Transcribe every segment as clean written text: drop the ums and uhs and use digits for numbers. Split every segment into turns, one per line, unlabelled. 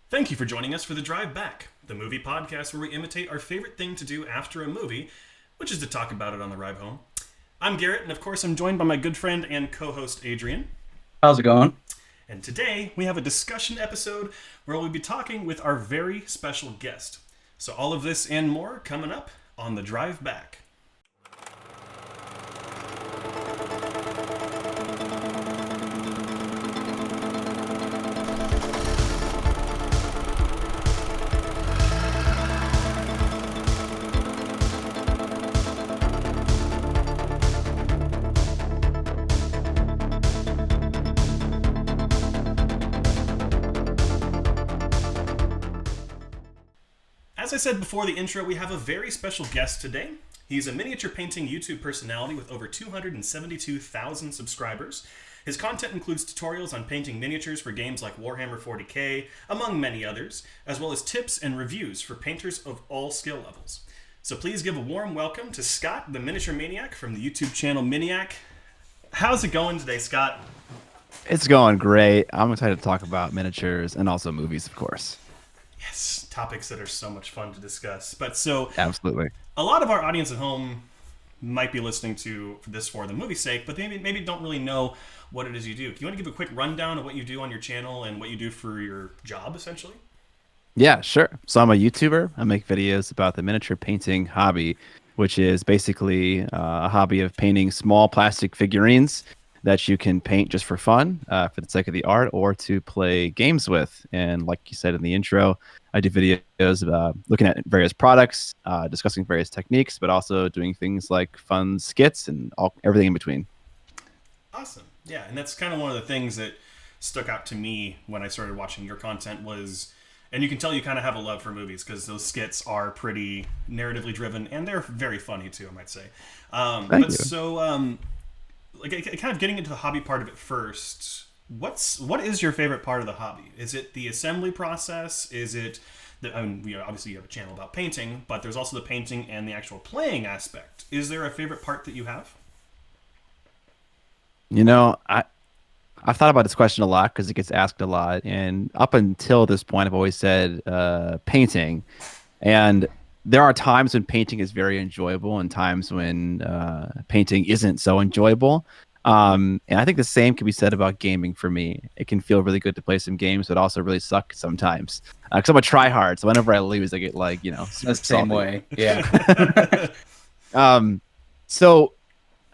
Thank you for joining us for The Drive Back, the movie podcast where we imitate our favorite thing to do after a movie, which is to talk about it on the ride home. I'm Garrett, and of course I'm joined by my good friend and co-host Adrian.
How's it going?
And today we have a discussion episode where we'll be talking with our very special guest. So all of this and more coming up on The Drive Back. As I said before the intro, we have a very special guest today. He's a miniature painting YouTube personality with over 272,000 subscribers. His content includes tutorials on painting miniatures for games like Warhammer 40k, among many others, as well as tips and reviews for painters of all skill levels. So please give a warm welcome to Scott, the Miniature Maniac from the YouTube channel Miniac. How's it going today, Scott?
It's going great. I'm excited to talk about miniatures and also movies, of course.
Yes, topics that are so much fun to discuss. But so,
Absolutely.
a lot of our audience at home might be listening to this for the movie's sake, but they maybe don't really know what it is you do. Do you want to give a quick rundown of what you do on your channel and what you do for your job, essentially?
Yeah, sure. So I'm a YouTuber. I make videos about the miniature painting hobby, which is basically a hobby of painting small plastic figurines that you can paint just for fun, for the sake of the art, or to play games with. And like you said in the intro, I do videos about looking at various products, discussing various techniques, but also doing things like fun skits and everything in between.
Awesome. Yeah, and that's kind of one of the things that stuck out to me when I started watching your content was, and you can tell you kind of have a love for movies because those skits are pretty narratively driven and they're very funny too, I might say.
Thank you.
So, like kind of getting into the hobby part of it first, what is your favorite part of the hobby? Is it the assembly process? Is it obviously you have a channel about painting, but there's also the painting and the actual playing aspect. Is there a favorite part that you have?
You know, I've thought about this question a lot because it gets asked a lot, and up until this point, I've always said painting. And there are times when painting is very enjoyable, and times when painting isn't so enjoyable. And I think the same can be said about gaming for me. It can feel really good to play some games, but also really suck sometimes. Because I'm a tryhard, so whenever I lose, I get super
The same
salty.
way. Yeah.
So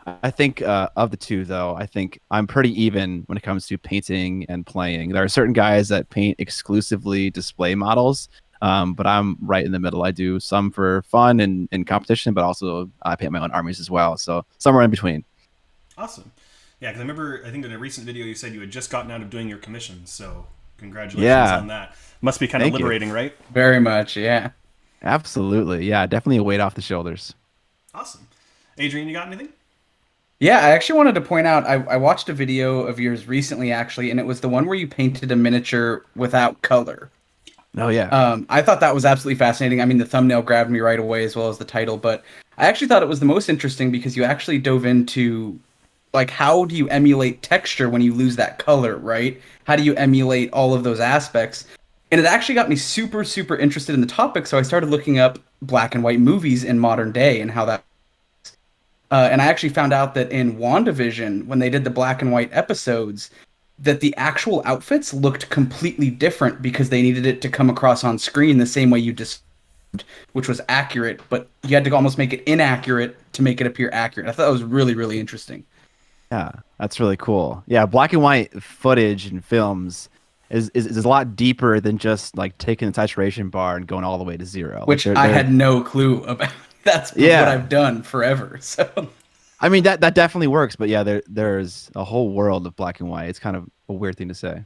I think of the two, though, I think I'm pretty even when it comes to painting and playing. There are certain guys that paint exclusively display models, but I'm right in the middle. I do some for fun and competition, but also I paint my own armies as well. So somewhere in between.
Awesome. Yeah, because I remember, I think in a recent video you said you had just gotten out of doing your commissions, so congratulations
Yeah.
on that. Must be kind of
Thank you.
liberating, right?
Very much. Yeah.
Absolutely. Yeah, definitely a weight off the shoulders.
Awesome. Adrian, you got anything?
Yeah. I actually wanted to point out, I watched a video of yours recently, actually, and it was the one where you painted a miniature without color.
Oh, yeah.
I thought that was absolutely fascinating. I mean, the thumbnail grabbed me right away as well as the title, but I actually thought it was the most interesting because you actually dove into, like, how do you emulate texture when you lose that color, right? How do you emulate all of those aspects? And it actually got me super, super interested in the topic, so I started looking up black and white movies in modern day and how that. And I actually found out that in WandaVision, when they did the black and white episodes, that the actual outfits looked completely different because they needed it to come across on screen the same way you described, which was accurate, but you had to almost make it inaccurate to make it appear accurate. I thought that was really, really interesting.
Yeah, that's really cool. Yeah, black and white footage and films is a lot deeper than just like taking the saturation bar and going all the way to zero. Like,
Which I had no clue about. That's what I've done forever. So
I mean that definitely works, but yeah, there's a whole world of black and white. It's kind of a weird thing to say.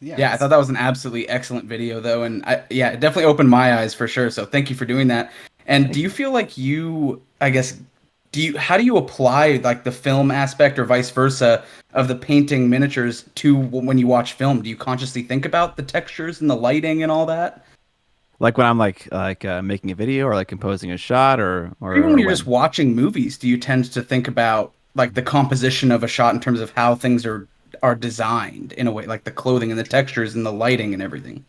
yeah, I thought that was an absolutely excellent video, though, and it definitely opened my eyes for sure. So thank you for doing that. And do you feel like how do you apply like the film aspect or vice versa of the painting miniatures to when you watch film? Do you consciously think about the textures and the lighting and all that?
Like when I'm making a video or like composing a shot or
Even when you're just watching movies, do you tend to think about like the composition of a shot in terms of how things are designed in a way, like the clothing and the textures and the lighting and everything?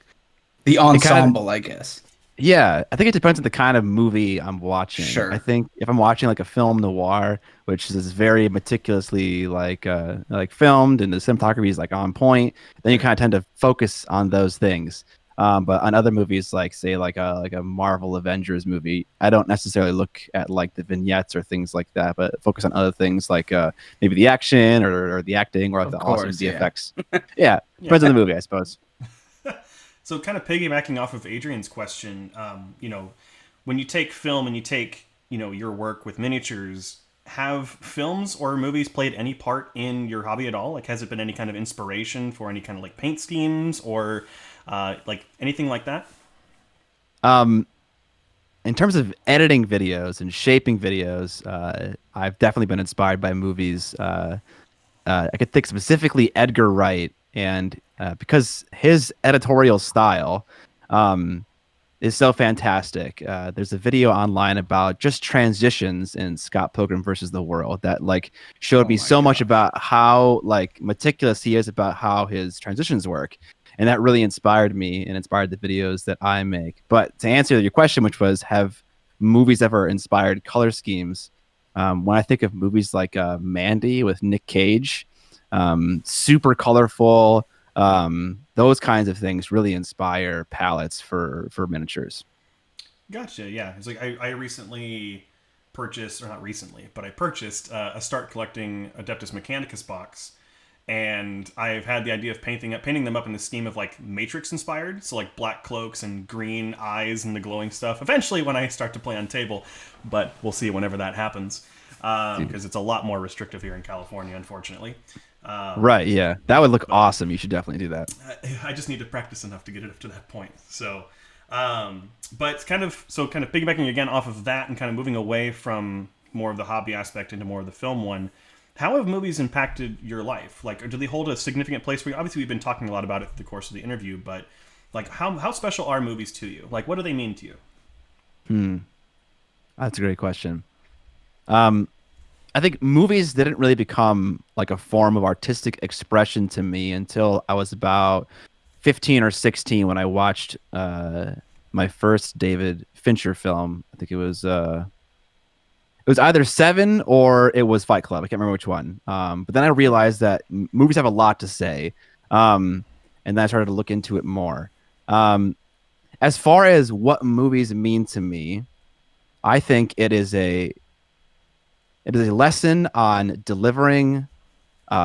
The ensemble, I guess.
Yeah, I think it depends on the kind of movie I'm watching.
Sure.
I think if I'm watching like a film noir, which is very meticulously like filmed and the cinematography is like on point, then you kind of tend to focus on those things. But on other movies, like say like a Marvel Avengers movie, I don't necessarily look at like the vignettes or things like that, but focus on other things like maybe the action or the acting or like
Of
the
course,
awesome
yeah.
VFX. Yeah, depends on the movie, I suppose.
So kind of piggybacking off of Adrian's question, you know, when you take film and you take, you know, your work with miniatures, have films or movies played any part in your hobby at all? Like, has it been any kind of inspiration for any kind of like paint schemes or like anything like that?
In terms of editing videos and shaping videos, I've definitely been inspired by movies. I could think specifically Edgar Wright, and because his editorial style is so fantastic. There's a video online about just transitions in Scott Pilgrim versus the World that like showed me so much about how like meticulous he is about how his transitions work. And that really inspired me and inspired the videos that I make. But to answer your question, which was, have movies ever inspired color schemes? When I think of movies like Mandy with Nick Cage, super colorful, those kinds of things really inspire palettes for miniatures.
Gotcha. Yeah, it's like I recently purchased, or not recently, but I purchased a Start Collecting Adeptus Mechanicus box, and I've had the idea of painting them up in the scheme of like Matrix inspired, so like black cloaks and green eyes and the glowing stuff. Eventually, when I start to play on table, but we'll see whenever that happens, because it's a lot more restrictive here in California, unfortunatally.
Right, yeah. That would look awesome. You should definitely do that.
I just need to practice enough to get it up to that point. So, but kind of piggybacking again off of that and kind of moving away from more of the hobby aspect into more of the film one, how have movies impacted your life? Like, do they hold a significant place for you? Obviously, we've been talking a lot about it through the course of the interview, but like, how special are movies to you? Like, what do they mean to you?
That's a great question. I think movies didn't really become like a form of artistic expression to me until I was about 15 or 16 when I watched my first David Fincher film. I think it was either Seven or it was Fight Club. I can't remember which one. But then I realized that movies have a lot to say, and then I started to look into it more. As far as what movies mean to me, I think it is a lesson on delivering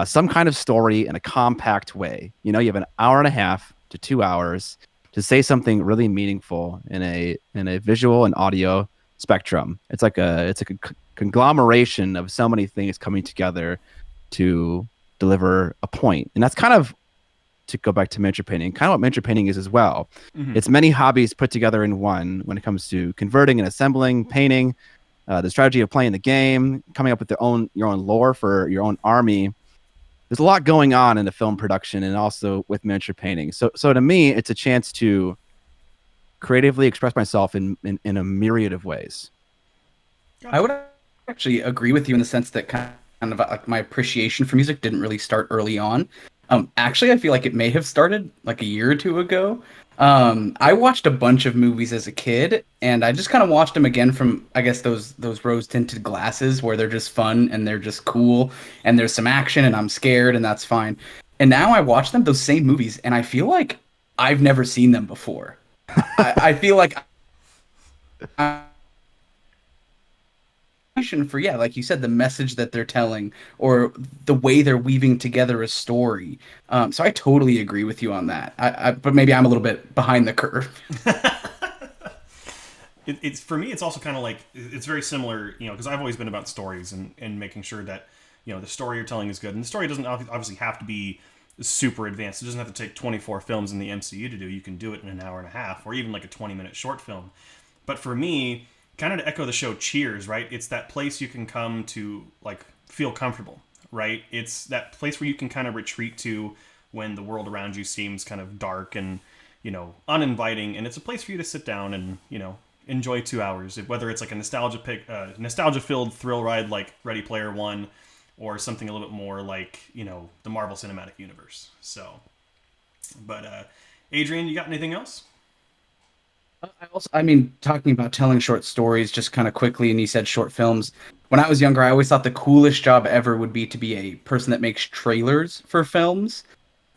some kind of story in a compact way. You know, you have an hour and a half to 2 hours to say something really meaningful in a visual and audio spectrum. It's like a conglomeration of so many things coming together to deliver a point. And that's kind of, to go back to miniature painting, kind of what miniature painting is as well. Mm-hmm. It's many hobbies put together in one when it comes to converting and assembling, painting, the strategy of playing the game, coming up with your own lore for your own army. There's a lot going on in the film production and also with miniature painting. So to me, it's a chance to creatively express myself in a myriad of ways.
I would actually agree with you in the sense that kind of like my appreciation for music didn't really start early on. Actually, I feel like it may have started like a year or two ago. I watched a bunch of movies as a kid, and I just kind of watched them again from, I guess, those rose-tinted glasses where they're just fun and they're just cool, and there's some action, and I'm scared, and that's fine. And now I watch them, those same movies, and I feel like I've never seen them before. I feel like for, yeah, like you said, the message that they're telling or the way they're weaving together a story. So I totally agree with you on that. But maybe I'm a little bit behind the curve.
It's for me, it's also kind of like, it's very similar, you know, because I've always been about stories and making sure that, you know, the story you're telling is good. And the story doesn't obviously have to be super advanced. It doesn't have to take 24 films in the MCU to do. You can do it in an hour and a half or even like a 20-minute short film. But for me, kind of to echo the show Cheers, right? It's that place you can come to like feel comfortable, right? It's that place where you can kind of retreat to when the world around you seems kind of dark and, you know, uninviting. And it's a place for you to sit down and, you know, enjoy 2 hours, whether it's like a nostalgia-filled thrill ride like Ready Player One, or something a little bit more like, you know, the Marvel Cinematic Universe. So, but Adrian, you got anything else?
I mean, talking about telling short stories just kind of quickly, and you said short films. When I was younger, I always thought the coolest job ever would be to be a person that makes trailers for films.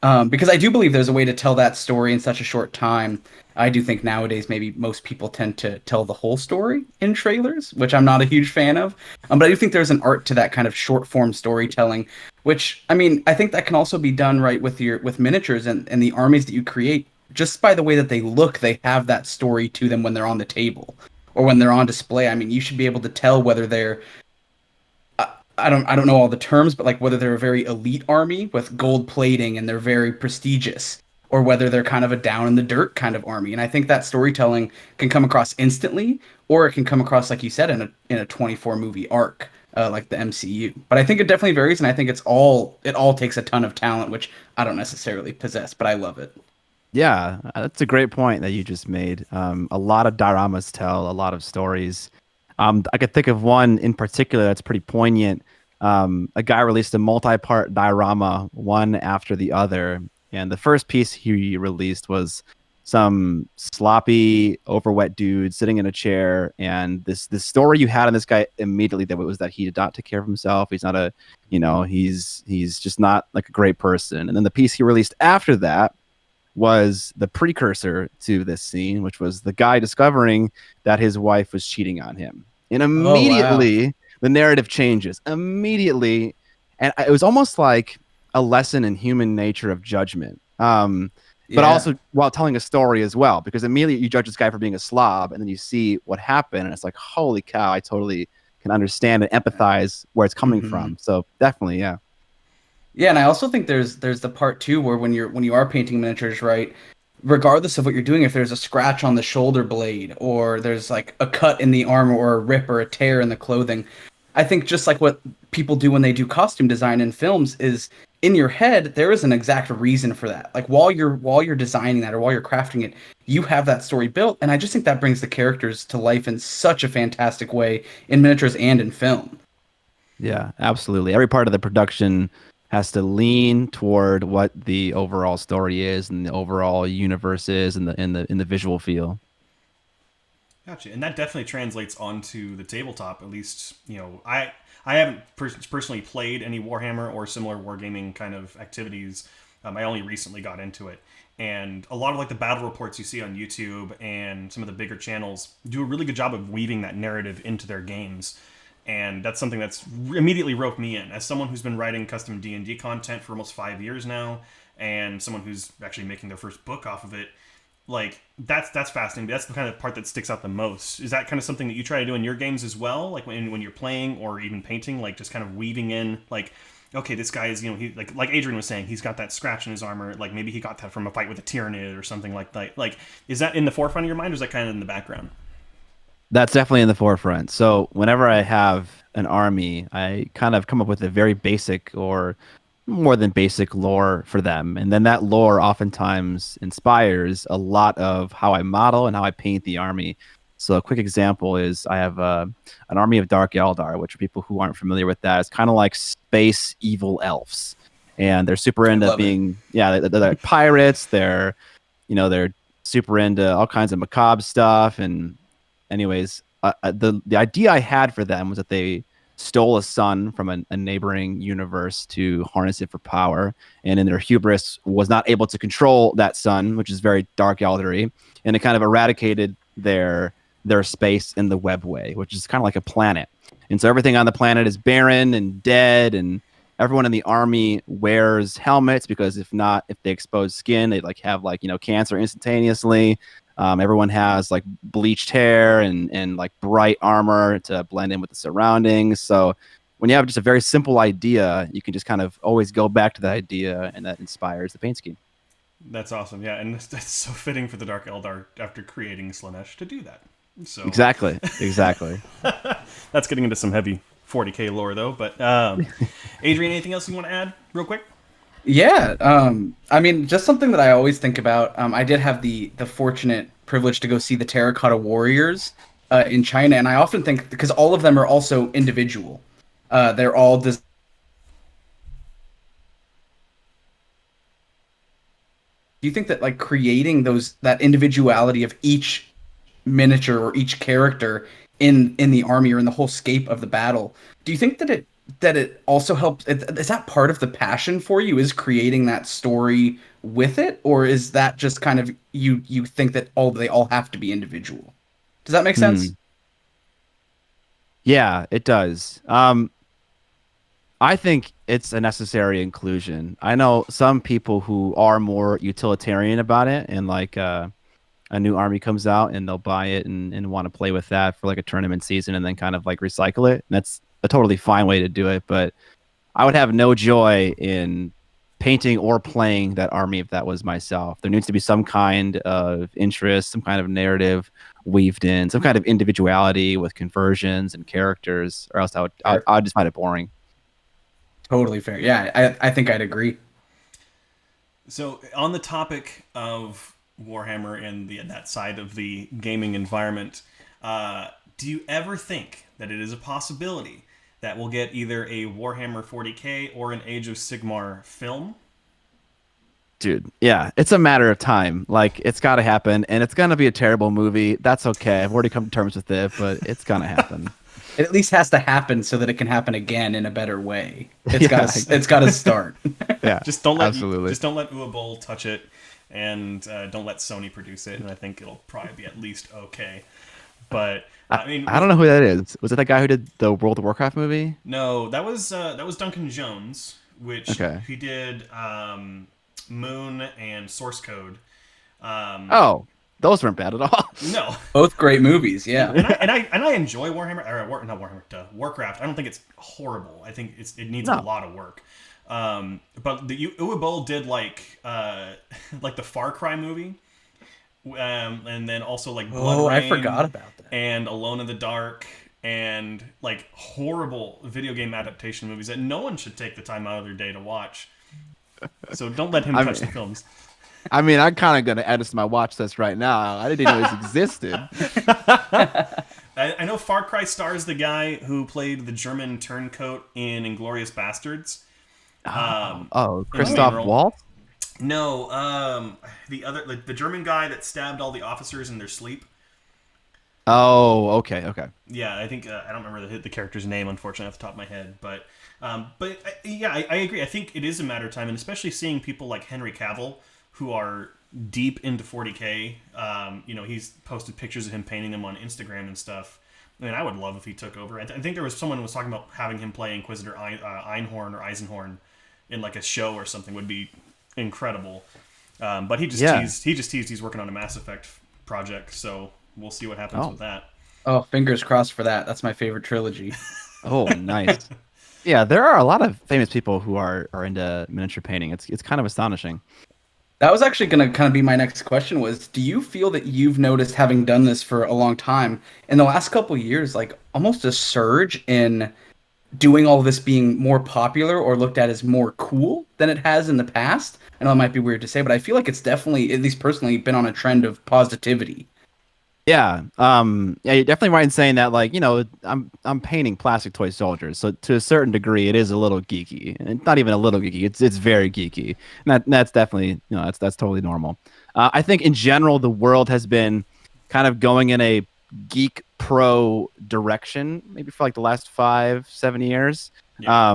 Because I do believe there's a way to tell that story in such a short time. I do think nowadays maybe most people tend to tell the whole story in trailers, which I'm not a huge fan of. But I do think there's an art to that kind of short form storytelling, which I mean, I think that can also be done right with with miniatures and the armies that you create. Just by the way that they look, they have that story to them when they're on the table or when they're on display. I mean, you should be able to tell whether they're I don't know all the terms, but like whether they're a very elite army with gold plating and they're very prestigious, or whether they're kind of a down in the dirt kind of army. And I think that storytelling can come across instantly, or it can come across like you said in a 24 movie arc, like the MCU. But I think it definitely varies, and I think it all takes a ton of talent, which I don't necessarily possess, but I love it.
Yeah, that's a great point that you just made. A lot of dioramas tell a lot of stories. I could think of one in particular that's pretty poignant. A guy released a multi-part diorama, one after the other, and the first piece he released was some sloppy, overwet dude sitting in a chair, and this story you had on this guy immediately that was that he did not take care of himself. He's not a, he's just not like a great person. And then the piece he released after that was the precursor to this scene, which was the guy discovering that his wife was cheating on him. And
Oh wow.
immediately the narrative changes. Immediately. And it was almost like a lesson in human nature of judgment. But
Yeah.
also while telling a story as well, because immediately you judge this guy for being a slob, and then you see what happened, and it's like, holy cow, I totally can understand and empathize where it's coming
Mhm.
from. So definitely, yeah.
Yeah, and I also think there's the part too where when you are painting miniatures, right? Regardless of what you're doing, if there's a scratch on the shoulder blade or there's like a cut in the armor or a rip or a tear in the clothing, I think just like what people do when they do costume design in films is in your head there is an exact reason for that. Like while you're designing that or while you're crafting it, you have that story built, and I just think that brings the characters to life in such a fantastic way in miniatures and in film.
Yeah, absolutely. Every part of the production has to lean toward what the overall story is and the overall universe is and the visual feel.
Gotcha, and that definitely translates onto the tabletop. At least, I haven't personally played any Warhammer or similar wargaming kind of activities. I only recently got into it, and a lot of like the battle reports you see on YouTube and some of the bigger channels do a really good job of weaving that narrative into their games. And that's something that's immediately roped me in as someone who's been writing custom D&D content for almost 5 years now, and someone who's actually making their first book off of it. Like that's fascinating. That's the kind of part that sticks out the most. Is that kind of something that you try to do in your games as well? Like when you're playing or even painting, like just kind of weaving in, like, okay, this guy is, he like Adrian was saying, he's got that scratch in his armor. Like maybe he got that from a fight with a Tyranid or something like that. Like, is that in the forefront of your mind, or is that kind of in the background?
That's definitely in the forefront. So whenever I have an army, I kind of come up with a very basic or more than basic lore for them. And then that lore oftentimes inspires a lot of how I model and how I paint the army. So a quick example is I have an army of Dark Eldar, which for people who aren't familiar with that, it's kind of like space evil elves. And they're super
I
into
love it.
being, yeah, they're like pirates. They're super into all kinds of macabre stuff. And anyways, the idea I had for them was that they stole a sun from a neighboring universe to harness it for power, and in their hubris was not able to control that sun, which is very dark eldery, and it kind of eradicated their space in the webway, which is kind of like a planet. And so everything on the planet is barren and dead, and everyone in the army wears helmets because if they expose skin, they have cancer instantaneously. Everyone has like bleached hair and like bright armor to blend in with the surroundings. So when you have just a very simple idea, you can just kind of always go back to that idea, and that inspires the paint scheme.
That's awesome. Yeah, and that's so fitting for the Dark Eldar after creating Slanesh to do that. So
Exactly. Exactly.
that's getting into some heavy 40k lore though. But Adrian, anything else you want to add, real quick?
Yeah, I mean, just something that I always think about. I did have the fortunate privilege to go see the Terracotta Warriors in China, and I often think because all of them are also individual. They're all des- Do you think that like creating that individuality of each miniature or each character in the army or in the whole scape of the battle. Do you think that it also helps? Is that part of the passion for you? Is creating that story with it, or is that just kind of you think that they all have to be individual? Does that make sense?
Hmm. Yeah, it does. I think it's a necessary inclusion. I know some people who are more utilitarian about it, and like a new army comes out and they'll buy it and want to play with that for like a tournament season and then kind of like recycle it. And that's a totally fine way to do it. But I would have no joy in painting or playing that army if that was myself. There needs to be some kind of interest, some kind of narrative weaved in, some kind of individuality with conversions and characters, or else I would just find it boring.
Totally fair. Yeah, I think I'd agree.
So, on the topic of Warhammer and that side of the gaming environment, do you ever think that it is a possibility that we'll get either a Warhammer 40K or an Age of Sigmar film?
Dude, yeah, it's a matter of time. Like, it's got to happen, and it's gonna be a terrible movie. That's okay. I've already come to terms with it, but it's gonna happen.
It at least has to happen so that it can happen again in a better way.
Yeah.
It's got to start.
Yeah,
Just don't let
absolutely.
just don't let Uwe touch it, and don't let Sony produce it, and I think it'll probably be at least okay. But I mean,
I don't know who that is. Was it that guy who did the World of Warcraft movie?
no, that was Duncan Jones, which
Okay.
he did Moon and Source Code.
Oh, those weren't bad at all.
No,
Both great movies, yeah.
and I enjoy Warhammer not Warhammer, Warcraft. I don't think it's horrible. I think it needs a
No.
lot of work. But the Uwe did like the Far Cry movie, and then also like Blood
Oh, I
Rain
forgot about that.
and Alone in the Dark and like horrible video game adaptation movies that no one should take the time out of their day to watch. So don't let him touch the films.
I mean, I'm kind of gonna add this to my watch list right now. I didn't know this existed.
I know Far Cry stars the guy who played the German turncoat in *Inglourious Bastards*.
Oh,
in the main
Christoph
role.
Waltz.
No, the other, like the German guy that stabbed all the officers in their sleep.
Oh, okay.
Yeah, I think I don't remember the character's name, unfortunately, off the top of my head. But yeah, I agree. I think it is a matter of time, and especially seeing people like Henry Cavill who are deep into 40K. He's posted pictures of him painting them on Instagram and stuff. I mean, I would love if he took over. I think there was someone who was talking about having him play Inquisitor Einhorn or Eisenhorn in like a show or something would be incredible. But he just teased he's working on a Mass Effect project, so we'll see what happens with that.
Oh, fingers crossed for that. That's my favorite trilogy.
Oh, nice. Yeah, there are a lot of famous people who are into miniature painting. It's kind of astonishing.
That was actually going to kind of be my next question was, do you feel that you've noticed, having done this for a long time, in the last couple of years, like almost a surge in doing all this being more popular or looked at as more cool than it has in the past? I know it might be weird to say, but I feel like it's definitely, at least personally, been on a trend of positivity.
Yeah, you're definitely right in saying that. Like, I'm painting plastic toy soldiers, so to a certain degree, it is a little geeky, and not even a little geeky. It's very geeky, and that's definitely that's totally normal. I think in general, the world has been kind of going in a geek pro direction, maybe for like the last 5-7 years.
Yeah.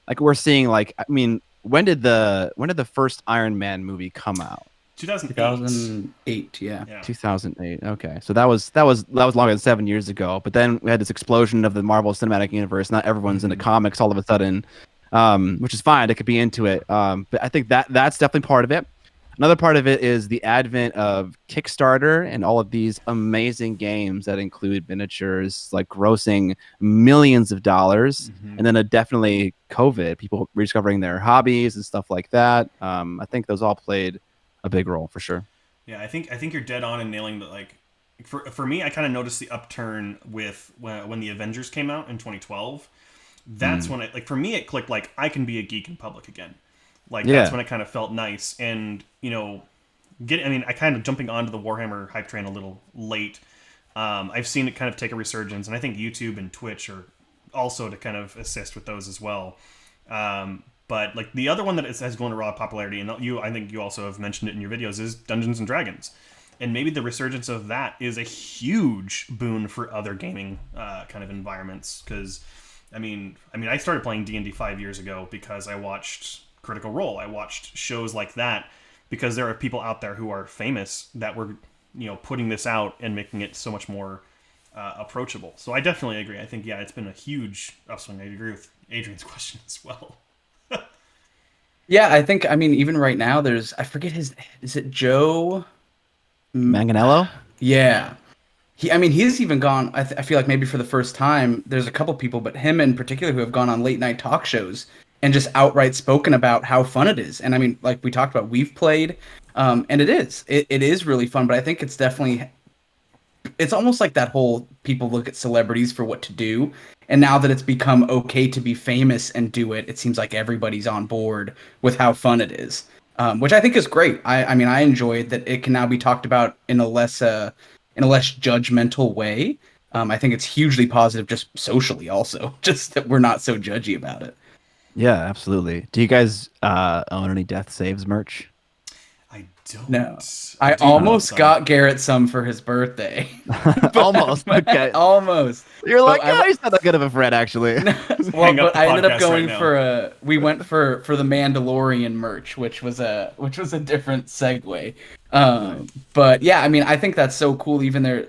Like we're seeing, like, I mean, when did the first Iron Man movie come out?
2008, yeah.
2008. Okay, so that was longer than 7 years ago. But then we had this explosion of the Marvel Cinematic Universe. Not everyone's into comics all of a sudden, which is fine. They could be into it. But I think that's definitely part of it. Another part of it is the advent of Kickstarter and all of these amazing games that include miniatures, like grossing millions of dollars. And then definitely COVID, people rediscovering their hobbies and stuff like that. I think those all played a big role for sure.
Yeah, I think you're dead on in nailing that. Like, for me, I kind of noticed the upturn with when the Avengers came out in 2012. That's when for me it clicked. Like, I can be a geek in public again. Like, that's when it kind of felt nice. And I kind of jumping onto the Warhammer hype train a little late. I've seen it kind of take a resurgence, and I think YouTube and Twitch are also to kind of assist with those as well. But like the other one that has grown to raw popularity, and I think you also have mentioned it in your videos, is Dungeons and Dragons. and maybe the resurgence of that is a huge boon for other gaming kind of environments. Because, I mean, I started playing D&D 5 years ago because I watched Critical Role. I watched shows like that because there are people out there who are famous that were, putting this out and making it so much more approachable. So I definitely agree. I think, yeah, it's been a huge upswing. I agree with Adrian's question as well.
Yeah, I think, even right now I forget is it Joe
Manganiello?
Yeah. He's even gone, I feel like maybe for the first time, there's a couple people, but him in particular, who have gone on late night talk shows and just outright spoken about how fun it is. And like we talked about, we've played, and it is really fun, but I think it's almost like that whole people look at celebrities for what to do. And now that it's become okay to be famous and do it, it seems like everybody's on board with how fun it is, which I think is great. I enjoy that it can now be talked about in a less judgmental way. I think it's hugely positive, just socially, also, just that we're not so judgy about it.
Yeah, absolutely. Do you guys own any Death Saves merch?
I don't.
No. I almost got Garrett some for his birthday.
Almost. Okay.
Almost.
You're like, he's not that good of a friend, actually.
Well, but I ended up going we went for the Mandalorian merch, which was a different segue. But yeah, I think that's so cool. Even there,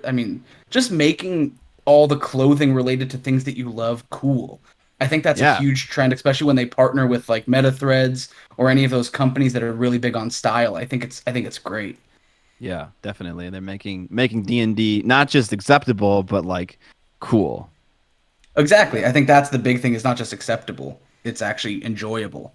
just making all the clothing related to things that you love cool. I think that's a huge trend, especially when they partner with like Meta Threads or any of those companies that are really big on style. I think it's great.
Yeah, definitely. They're making D&D not just acceptable, but like cool.
Exactly. I think that's the big thing. Is not just acceptable; it's actually enjoyable.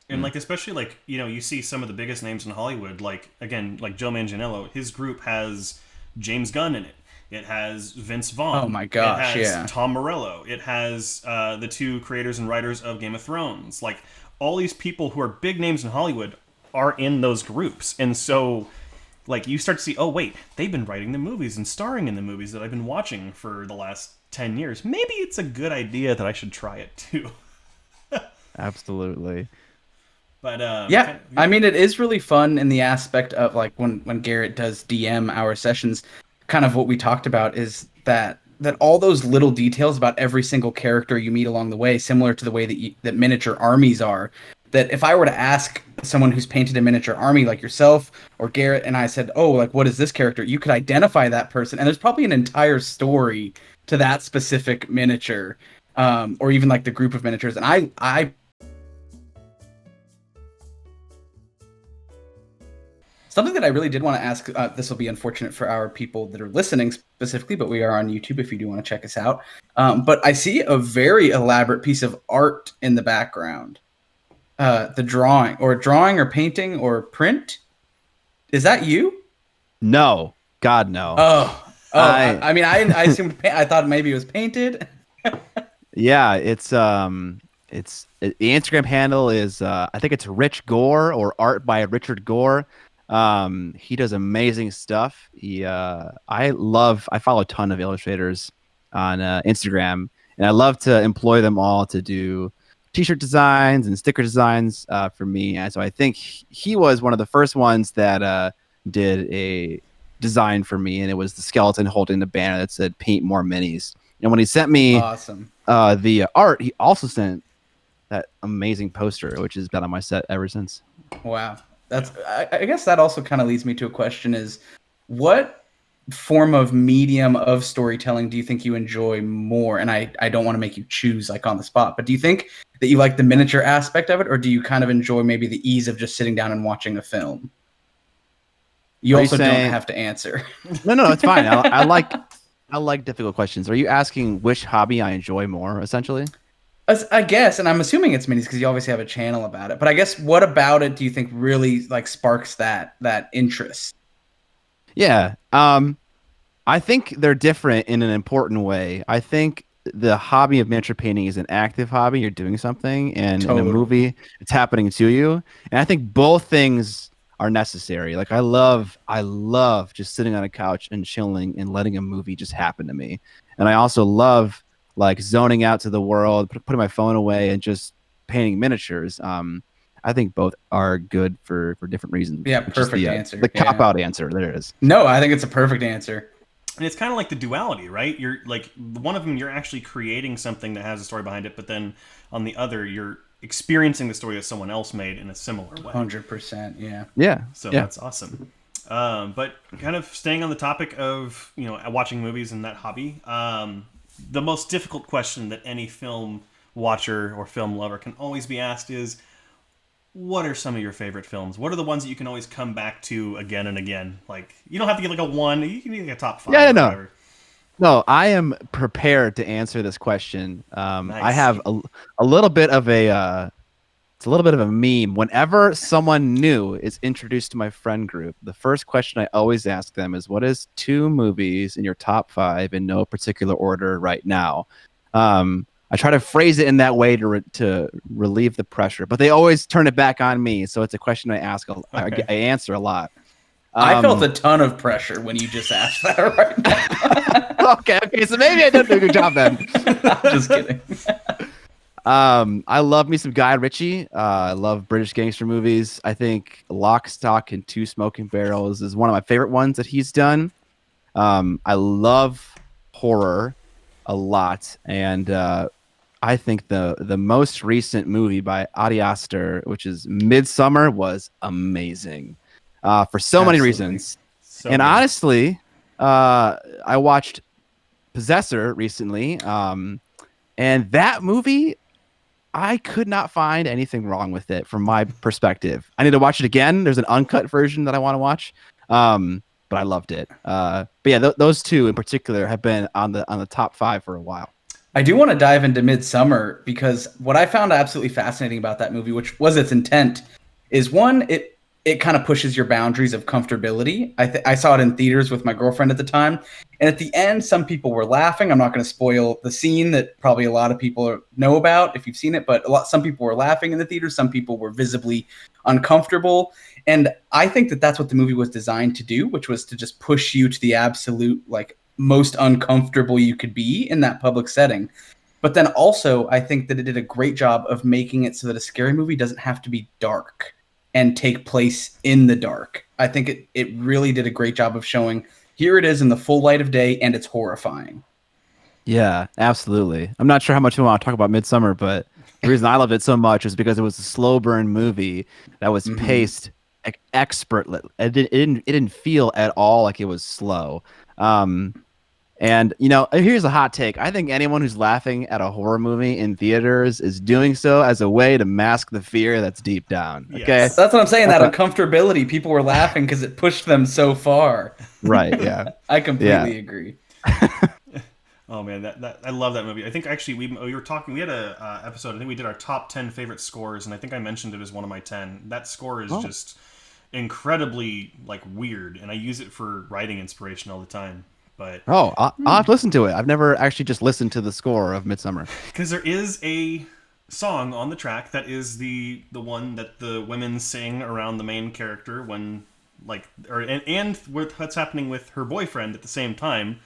And like, especially like, you see some of the biggest names in Hollywood, like Joe Manganiello. His group has James Gunn in it. It has Vince Vaughn.
Oh my gosh,
it has Tom Morello. It has the two creators and writers of Game of Thrones. Like, all these people who are big names in Hollywood are in those groups. And so, like, you start to see, oh, wait, they've been writing the movies and starring in the movies that I've been watching for the last 10 years. Maybe it's a good idea that I should try it, too.
Absolutely.
But
yeah, it is really fun in the aspect of, like, when Garrett does DM our sessions, kind of what we talked about is that all those little details about every single character you meet along the way, similar to the way that miniature armies are, that if I were to ask someone who's painted a miniature army like yourself or Garrett, and I said, oh, like, what is this character? You could identify that person, and there's probably an entire story to that specific miniature, or even like the group of miniatures. And I something that I really did want to ask, this will be unfortunate for our people that are listening specifically, but we are on YouTube if you do want to check us out. But I see a very elaborate piece of art in the background. The drawing or painting or print. Is that you?
No. God, no.
I assumed, I thought maybe it was painted.
Yeah, it's the Instagram handle is, I think it's Rich Gore or Art by Richard Gore. He does amazing stuff. I follow a ton of illustrators on Instagram, and I love to employ them all to do t-shirt designs and sticker designs for me. And so I think he was one of the first ones that did a design for me, and it was the skeleton holding the banner that said "Paint More Minis." And when he sent me the art, he also sent that amazing poster, which has been on my set ever since.
Wow. I guess that also kind of leads me to a question: is what form of medium of storytelling do you think you enjoy more? And I don't want to make you choose like on the spot, but do you think that you like the miniature aspect of it, or do you kind of enjoy maybe the ease of just sitting down and watching a film? You also don't have to answer.
No, it's fine. I like difficult questions. Are you asking which hobby I enjoy more, essentially?
I guess, and I'm assuming it's minis because you obviously have a channel about it. But I guess, what about it do you think really like sparks that interest?
Yeah, I think they're different in an important way. I think the hobby of miniature painting is an active hobby. You're doing something, and in a movie, it's happening to you. And I think both things are necessary. Like I love just sitting on a couch and chilling and letting a movie just happen to me. And I also love like zoning out to the world, putting my phone away and just painting miniatures. I think both are good for different reasons.
Yeah,
Which is
perfect answer.
The cop out answer. There it is.
No, I think it's a perfect answer.
And it's kind of like the duality, right? You're like, one of them, you're actually creating something that has a story behind it, but then on the other, you're experiencing the story that someone else made in a similar way.
100%, yeah.
Yeah.
So
yeah.
that's awesome. But kind of staying on the topic of, watching movies and that hobby, the most difficult question that any film watcher or film lover can always be asked is, what are some of your favorite films? What are the ones that you can always come back to again and again? Like, you don't have to get like a one. You can get like a top 5.
Yeah,
or
no.
whatever.
No, I am prepared to answer this question.
Nice.
I have a little bit of it's a little bit of a meme. Whenever someone new is introduced to my friend group, the first question I always ask them is, what is 2 movies in your top 5 in no particular order right now? I try to phrase it in that way to relieve the pressure, but they always turn it back on me. So it's a question I ask. I answer a lot.
I felt a ton of pressure when you just asked that right now.
Okay. So maybe I didn't do a good job then.
Just kidding.
I love me some Guy Ritchie. I love British gangster movies. I think Lock, Stock, and Two Smoking Barrels is one of my favorite ones that he's done. I love horror a lot, and I think the most recent movie by Ari Aster, which is Midsummer, was amazing for so many reasons. And honestly, I watched Possessor recently, and that movie, I could not find anything wrong with it from my perspective. I need to watch it again. There's an uncut version that I want to watch, but I loved it. But yeah, those 2 in particular have been on the top 5 for a while.
I do want to dive into Midsummer because what I found absolutely fascinating about that movie, which was its intent, is one, it kind of pushes your boundaries of comfortability. I saw it in theaters with my girlfriend at the time, and at the end, some people were laughing. I'm not going to spoil the scene that probably a lot of people know about if you've seen it, but some people were laughing in the theater. Some people were visibly uncomfortable, and I think that that's what the movie was designed to do, which was to just push you to the absolute most uncomfortable you could be in that public setting. But then also, I think that it did a great job of making it so that a scary movie doesn't have to be dark and take place in the dark. I think it really did a great job of showing, here it is in the full light of day, and it's horrifying. Yeah,
absolutely. I'm not sure how much we want to talk about Midsummer, but the reason I loved it so much is because it was a slow burn movie that was paced expertly. It didn't feel at all like it was slow. And here's a hot take. I think anyone who's laughing at a horror movie in theaters is doing so as a way to mask the fear that's deep down. Okay,
yes. That's what I'm saying. That uncomfortability. People were laughing because it pushed them so far.
Right. Yeah.
I completely agree.
Oh man, that I love that movie. I think actually we were talking. We had a episode. I think we did our top 10 favorite scores, and I think I mentioned it as one of my 10. That score is just incredibly weird, and I use it for writing inspiration all the time. But
I'll have to listen to it. I've never actually just listened to the score of Midsummer.
Because there is a song on the track that is the one that the women sing around the main character when and what's happening with her boyfriend at the same time.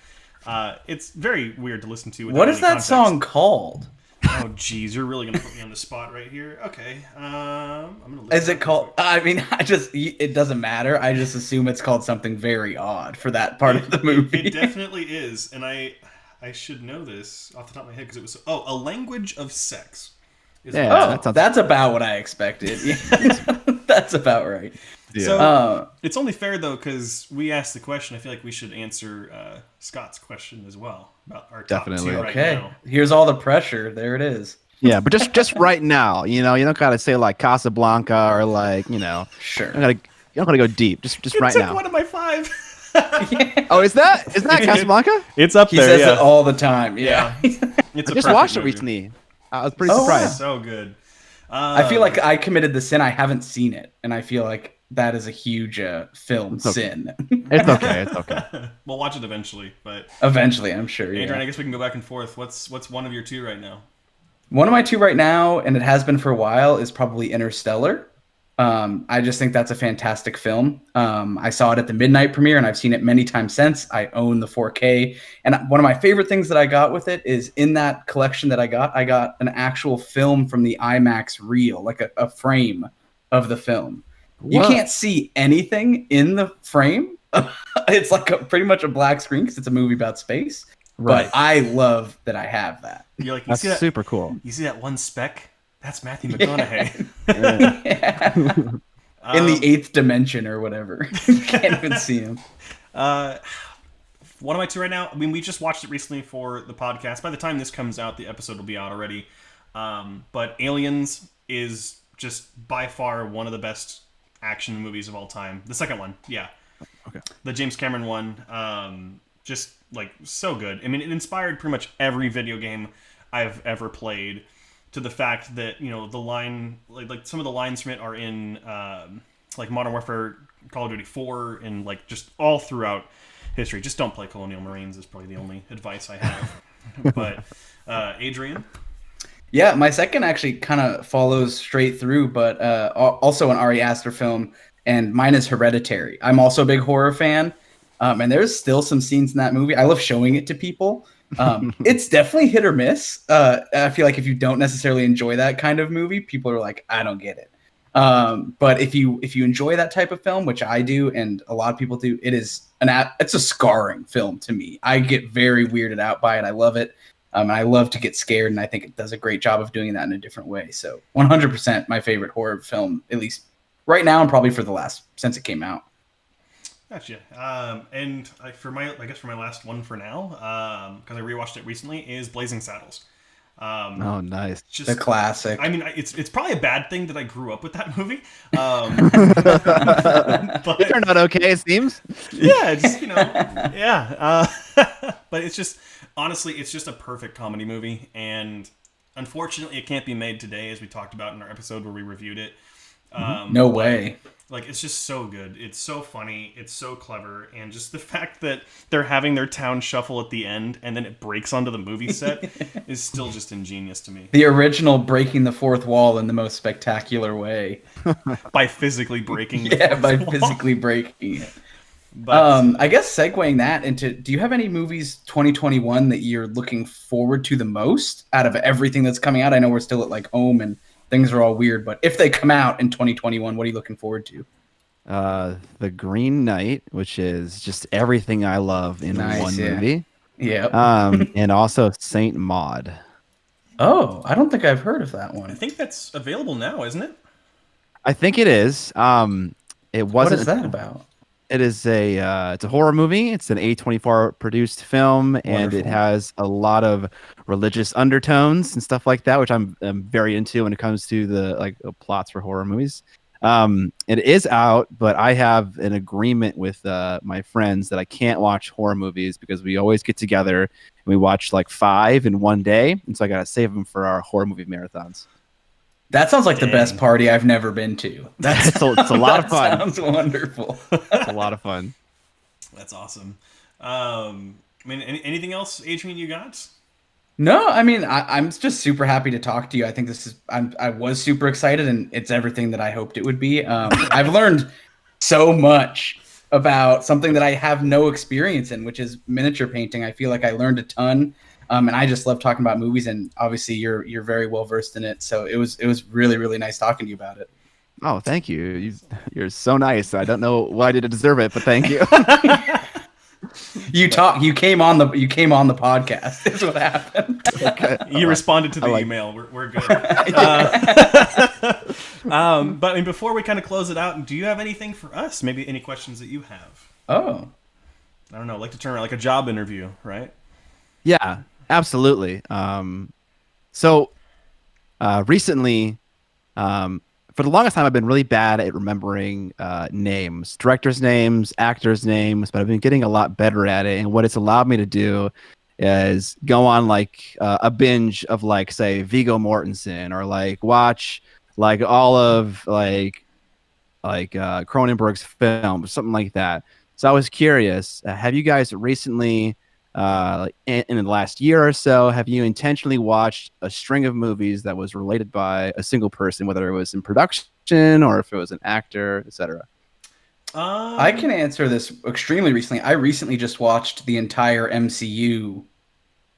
It's very weird to listen to.
What is that song called?
Oh, geez, you're really gonna put me on the spot right here. Okay, I'm gonna.
Is it called? I mean, it doesn't matter. I just assume it's called something very odd for that part of the movie.
It definitely is, and I should know this off the top of my head because it was A Language of Sex.
That's about what I expected. Yeah, that's about right.
Yeah.
So it's only fair though because we asked the question. I feel like we should answer Scott's question as well about our top 2 right now.
Here's all the pressure. There it is.
Yeah, but just right now, you don't gotta say Casablanca or
Sure.
You don't gotta go deep. Just right now.
One of my 5.
Oh, is that Casablanca?
It's up
he
there.
He says it all the time. Yeah.
I just watched it recently. I was pretty surprised.
So good.
I feel like I committed the sin. I haven't seen it, and I feel like that is a huge film sin.
It's okay. It's okay.
We'll watch it eventually, but
eventually, I'm sure.
Adrian, I guess we can go back and forth. What's one of your 2 right now?
One of my 2 right now, and it has been for a while, is probably Interstellar. I just think that's a fantastic film. I saw it at the midnight premiere, and I've seen it many times since. I own the 4K. And one of my favorite things that I got with it is in that collection that I got an actual film from the IMAX reel, like a frame of the film. You
What?
can't see anything in the frame. It's like pretty much a black screen because it's a movie about space.
Right.
But I love that I have that.
You're like,
That's super cool.
You see that one speck? That's Matthew McConaughey.
Yeah. In the 8th dimension or whatever. You can't even see him.
What am I to right now? I mean, we just watched it recently for the podcast. By the time this comes out, the episode will be out already. But Aliens is just by far one of the best action movies of all time. The second one, yeah.
Okay.
The James Cameron one, just like so good. I mean, it inspired pretty much every video game I've ever played. To the fact that, you know, the line, like some of the lines from it are in like Modern Warfare, Call of Duty 4, and like just all throughout history. Just don't play Colonial Marines is probably the only advice I have. But Adrian?
Yeah, my second actually kind of follows straight through, but also an Ari Aster film, and mine is Hereditary. I'm also a big horror fan, and there's still some scenes in that movie. I love showing it to people. It's definitely hit or miss. I feel like if you don't necessarily enjoy that kind of movie, people are like, I don't get it. But if you enjoy that type of film, which I do, and a lot of people do, it's a scarring film to me. I get very weirded out by it. I love it. And I love to get scared, and I think it does a great job of doing that in a different way. So 100% my favorite horror film, at least right now, and probably since it came out.
Gotcha. And for my last one for now, because I rewatched it recently, is Blazing Saddles.
Oh, nice.
The classic.
I mean, it's probably a bad thing that I grew up with that movie. But
It turned out okay, it seems.
yeah, it's, you know, yeah. But it's just, honestly, it's just a perfect comedy movie, and unfortunately, it can't be made today, as we talked about in our episode where we reviewed it.
No way.
Like, it's just so good. It's so funny. It's so clever. And just the fact that they're having their town shuffle at the end and then it breaks onto the movie set is still just ingenious to me.
The original breaking the fourth wall in the most spectacular way.
By physically breaking
physically breaking it.
But,
I guess segueing that into, do you have any movies 2021 that you're looking forward to the most out of everything that's coming out? I know we're still at like home and things are all weird, but if they come out in 2021, what are you looking forward to?
The Green Knight, which is just everything I love in one movie.
Yeah.
And also Saint Maud.
Oh, I don't think I've heard of that one.
I think that's available now, isn't it?
I think it is. It wasn't.
What is that about?
It is it's a horror movie. It's an A24 produced film, and it has a lot of religious undertones and stuff like that, which I'm very into when it comes to the plots for horror movies. It is out, but I have an agreement with my friends that I can't watch horror movies because we always get together and we watch like 5 in one day, and so I gotta save them for our horror movie marathons.
That sounds like the best party I've never been to.
It's a lot of fun.
Sounds wonderful.
It's a lot of fun.
That's awesome. I mean, anything else, Adrian, you got?
No, I mean, I'm just super happy to talk to you. I think I was super excited, and it's everything that I hoped it would be. I've learned so much about something that I have no experience in, which is miniature painting. I feel like I learned a ton. And I just love talking about movies, and obviously you're very well versed in it. So it was really, really nice talking to you about it.
Oh, thank you. You're so nice. I don't know why I did to deserve it, but thank you.
You came on the podcast. Is what happened.
Okay.
You responded to the email. We're good. But I mean, before we kind of close it out, do you have anything for us? Maybe any questions that you have?
Oh,
I don't know. Like to turn around like a job interview, right?
Yeah, absolutely. Recently, for the longest time, I've been really bad at remembering names, directors' names, actors' names, but I've been getting a lot better at it. And what it's allowed me to do is go on like a binge of like, say, Viggo Mortensen, or like watch like all of like Cronenberg's films, something like that. So I was curious, have you guys recently, in the last year or so, have you intentionally watched a string of movies that was related by a single person, whether it was in production or if it was an actor, etc.?
I can answer this extremely recently. I recently just watched the entire MCU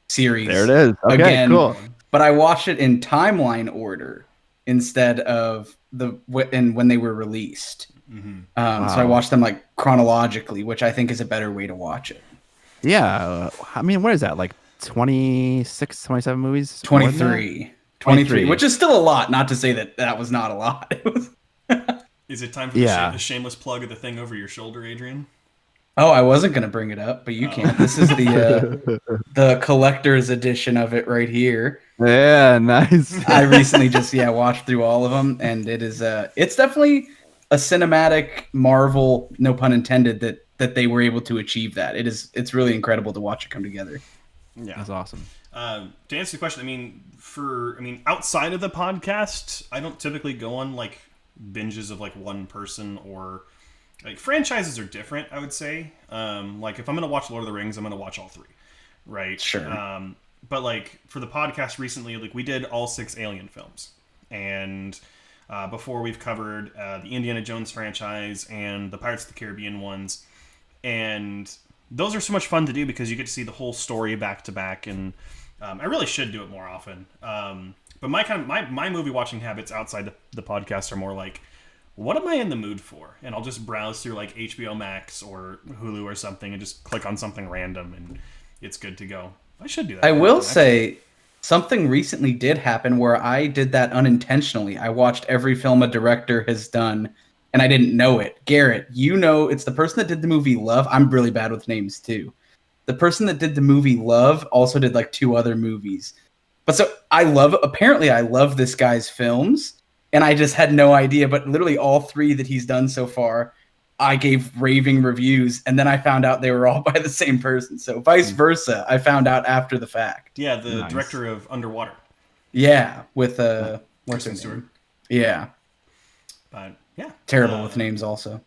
series.
There it is. Okay,
again,
cool.
But I watched it in timeline order instead of when they were released.
Mm-hmm.
So I watched them like chronologically, which I think is a better way to watch it.
Yeah. I mean, what is that? Like 26, 27 movies?
23. 23, which is still a lot. Not to say that was not a lot. It was...
Is it time for the shameless plug of the thing over your shoulder, Adrian?
Oh, I wasn't going to bring it up, but you can't. This is the collector's edition of it right here.
Yeah, nice.
I recently just watched through all of them, and it's definitely a cinematic marvel, no pun intended, that they were able to achieve that. It's really incredible to watch it come together.
Yeah, that's awesome.
To answer the question, outside of the podcast, I don't typically go on like binges of like one person, or like franchises are different, I would say. Like if I'm going to watch Lord of the Rings, I'm going to watch all three, right?
Sure.
But like for the podcast recently, like we did all 6 Alien films, and before we've covered the Indiana Jones franchise and the Pirates of the Caribbean ones, and those are so much fun to do because you get to see the whole story back to back, and I really should do it more often. But my movie watching habits outside the podcast are more like, what am I in the mood for? And I'll just browse through like HBO Max or Hulu or something and just click on something random, and it's good to go. I should do that.
I will say something recently did happen where I did that unintentionally. I watched every film a director has done, and I didn't know it. Garrett, it's the person that did the movie Love. I'm really bad with names too. The person that did the movie Love also did like 2 other movies. But so I love this guy's films, and I just had no idea. But literally all 3 that he's done so far, I gave raving reviews, and then I found out they were all by the same person. So vice versa, I found out after the fact.
Yeah, the director of Underwater.
Yeah, with
Kristen Stewart.
Yeah.
But yeah.
Terrible with names also.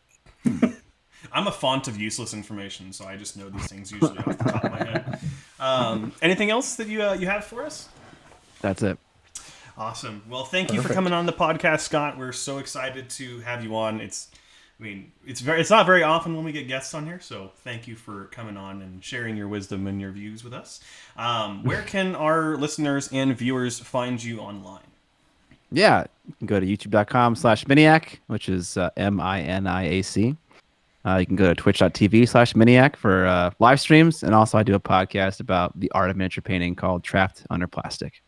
I'm a font of useless information, so I just know these things usually off the top of my head. Anything else that you have for us?
That's it.
Awesome. Well, thank you for coming on the podcast, Scott. We're so excited to have you on. It's not very often when we get guests on here, so thank you for coming on and sharing your wisdom and your views with us. Where can our listeners and viewers find you online?
Yeah, you can go to youtube.com/Miniac, which is Miniac. You can go to twitch.tv/Miniac for live streams. And also I do a podcast about the art of miniature painting called Trapped Under Plastic.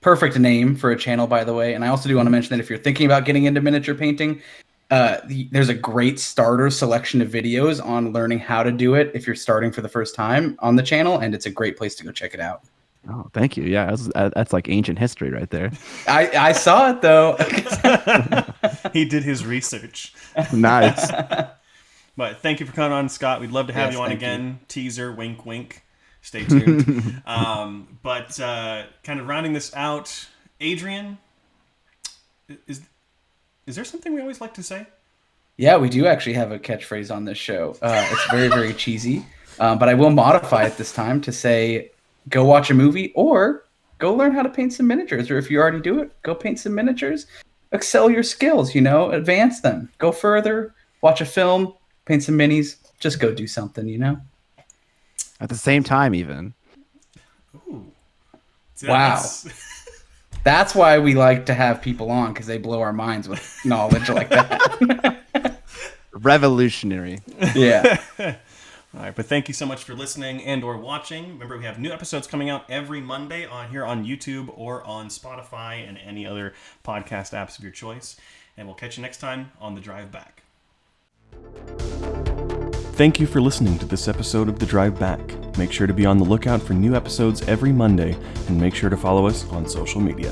Perfect name for a channel, by the way. And I also do want to mention that if you're thinking about getting into miniature painting, there's a great starter selection of videos on learning how to do it if you're starting for the first time on the channel. And it's a great place to go check it out.
Oh, thank you. Yeah, that's like ancient history right there.
I saw it, though.
He did his research.
Nice.
But thank you for coming on, Scott. We'd love to have you on again. Teaser, wink, wink. Stay tuned. But kind of rounding this out, Adrian, is there something we always like to say?
Yeah, we do actually have a catchphrase on this show. It's very, very cheesy. But I will modify it this time to say, go watch a movie or go learn how to paint some miniatures. Or if you already do it, go paint some miniatures. Excel your skills, advance them. Go further, watch a film, paint some minis. Just go do something,
At the same time, even.
Ooh.
Wow. That's why we like to have people on, because they blow our minds with knowledge like that.
Revolutionary.
Yeah.
All right, but thank you so much for listening and or watching. Remember, we have new episodes coming out every Monday here on YouTube or on Spotify and any other podcast apps of your choice. And we'll catch you next time on The Drive Back. Thank you for listening to this episode of The Drive Back. Make sure to be on the lookout for new episodes every Monday, and make sure to follow us on social media.